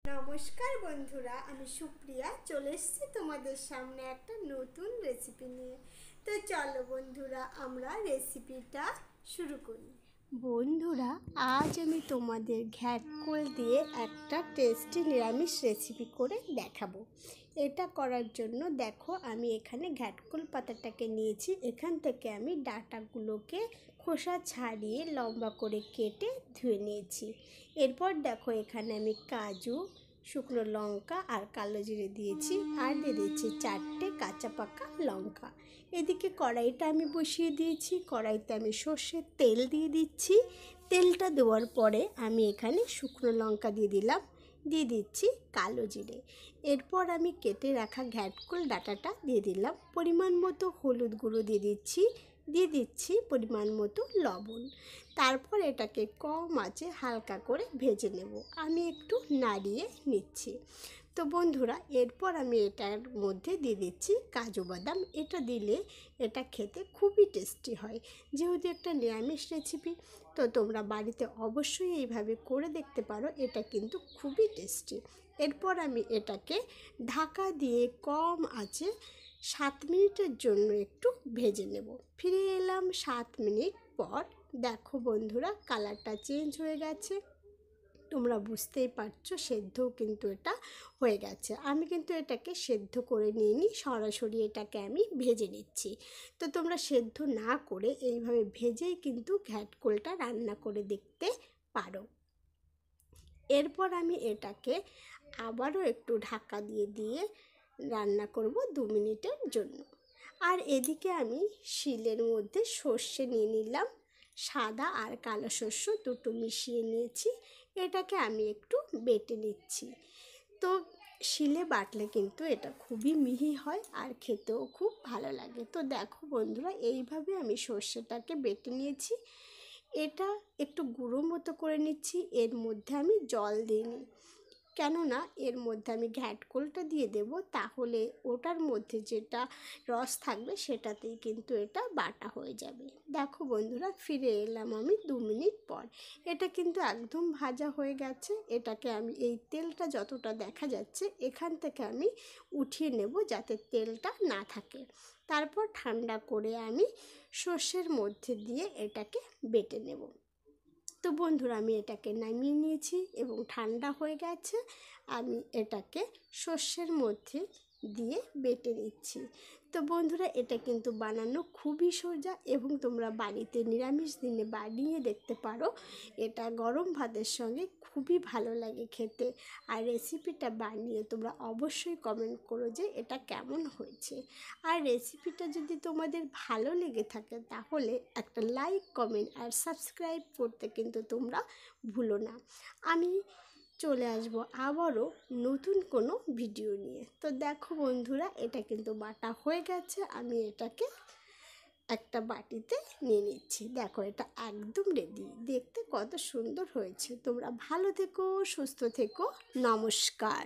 নমস্কার বন্ধুরা, আমি সুপ্রিয়া চলে এসেছি তোমাদের সামনে একটা নতুন রেসিপি নিয়ে। তো চলো বন্ধুরা, আমরা রেসিপিটা শুরু করি। বন্ধুরা, আজ আমি তোমাদের ঘ্যাটকোল দিয়ে একটা টেস্টি নিরামিষ রেসিপি করে দেখাবো। এটা করার জন্য দেখো, আমি এখানে ঘ্যাটকোল পাতাটাকে নিয়েছি। এখান থেকে আমি ডাঁটাগুলোকে খোসা ছাড়িয়ে লম্বা করে কেটে ধুয়ে নিয়েছি। এরপর দেখো, এখানে আমি কাজু, শুকনো লঙ্কা আর কালো জিরে দিয়েছি, আর দিয়ে দিয়েছি 4টে কাঁচা পাকা লঙ্কা। এদিকে কড়াইটা আমি বসিয়ে দিয়েছি। কড়াইতে আমি সর্ষের তেল দিয়ে দিচ্ছি। তেলটা দেওয়ার পরে আমি এখানে শুকনো লঙ্কা দিয়ে দিচ্ছি কালো জিরে। এরপর আমি কেটে রাখা ঘ্যাটকোল ডাঁটাটা দিয়ে দিলাম। পরিমাণ মতো হলুদ গুঁড়ো দিয়ে দিচ্ছি পরিমাণ মতো লবণ। তারপর এটাকে কম আঁচে হালকা করে ভেজে নেব। আমি একটু নাড়িয়ে নিচ্ছি। তো বন্ধুরা, এরপর আমি এটার মধ্যে দিয়ে দিচ্ছি কাজু বাদাম। এটা দিলে এটা খেতে খুবই টেস্টি হয়। যেহেতু একটা নিরামিষ রেসিপি, তো তোমরা বাড়িতে অবশ্যই এইভাবে করে দেখতে পারো। এটা কিন্তু খুবই টেস্টি। এরপর আমি এটাকে ঢাকা দিয়ে কম আঁচে 7 মিনিটের জন্য একটু ভেজে নেব। ফিরে এলাম 7 মিনিট পর। দেখো বন্ধুরা, কালারটা চেঞ্জ হয়ে গেছে। তোমরা বুঝতেই পারছো, সেদ্ধও কিন্তু এটা হয়ে গেছে। আমি কিন্তু এটাকে সেদ্ধ করে নিইনি, সরাসরি এটাকে আমি ভেজে নিচ্ছি। তো তোমরা সেদ্ধ না করে এইভাবে ভেজেই কিন্তু ঘ্যাটকোলটা রান্না করে দেখতে পারো। এরপর আমি এটাকে আবারও একটু ঢাকা দিয়ে রান্না করব 2 মিনিটের জন্য। আর এদিকে আমি শিলের মধ্যে সর্ষে নিয়ে নিলাম। সাদা আর কালো শস্য দুটো মিশিয়ে নিয়েছি। এটাকে আমি একটু বেটে নিচ্ছি। তো শিলে বাটলে কিন্তু এটা খুবই মিহি হয় আর খেতেও খুব ভালো লাগে। তো দেখো বন্ধুরা, এইভাবে আমি সর্ষেটাকে বেটে নিয়েছি। এটা একটু গুঁড়ো মতো করে নিচ্ছি। এর মধ্যে আমি জল দিইনি, কেননা এর মধ্যে আমি ঘ্যাটকোলটা দিয়ে দেব। তাহলে ওটার মধ্যে যেটা রস থাকবে সেটাতেই কিন্তু এটা বাটা হয়ে যাবে। দেখো বন্ধুরা, ফিরে এলাম আমি 2 মিনিট পর। এটা কিন্তু একদম ভাজা হয়ে গেছে। এটাকে আমি এই তেলটা যতটা দেখা যাচ্ছে এখান থেকে আমি উঠিয়ে নেব, যাতে তেলটা না থাকে। তারপর ঠান্ডা করে আমি সর্ষের মধ্যে দিয়ে এটাকে বেটে নেব। তো বন্ধুরা, আমি এটাকে নামিয়ে নিয়েছি এবং ঠান্ডা হয়ে গেছে। আমি এটাকে সর্ষের মধ্যে দিয়ে বেটে নিচ্ছি। তো বন্ধুরা, এটা কিন্তু বানানো খুবই সোজা এবং তোমরা বাড়িতে নিরামিষ দিনে বানিয়ে দেখতে পারো। এটা গরম ভাতের সঙ্গে খুবই ভালো লাগে খেতে। আর রেসিপিটা বানিয়ে তোমরা অবশ্যই কমেন্ট করো যে এটা কেমন হয়েছে। আর রেসিপিটা যদি তোমাদের ভালো লেগে থাকে তাহলে একটা লাইক, কমেন্ট আর সাবস্ক্রাইব করতে কিন্তু তোমরা ভুলো না। আমি চলে আসবো আবারও নতুন কোনো ভিডিও নিয়ে। তো দেখো বন্ধুরা, এটা কিন্তু বাটা হয়ে গেছে। আমি এটাকে একটা বাটিতে নিয়ে নিচ্ছি। দেখো, এটা একদম রেডি। দেখতে কত সুন্দর হয়েছে। তোমরা ভালো থেকো, সুস্থ থেকো। নমস্কার।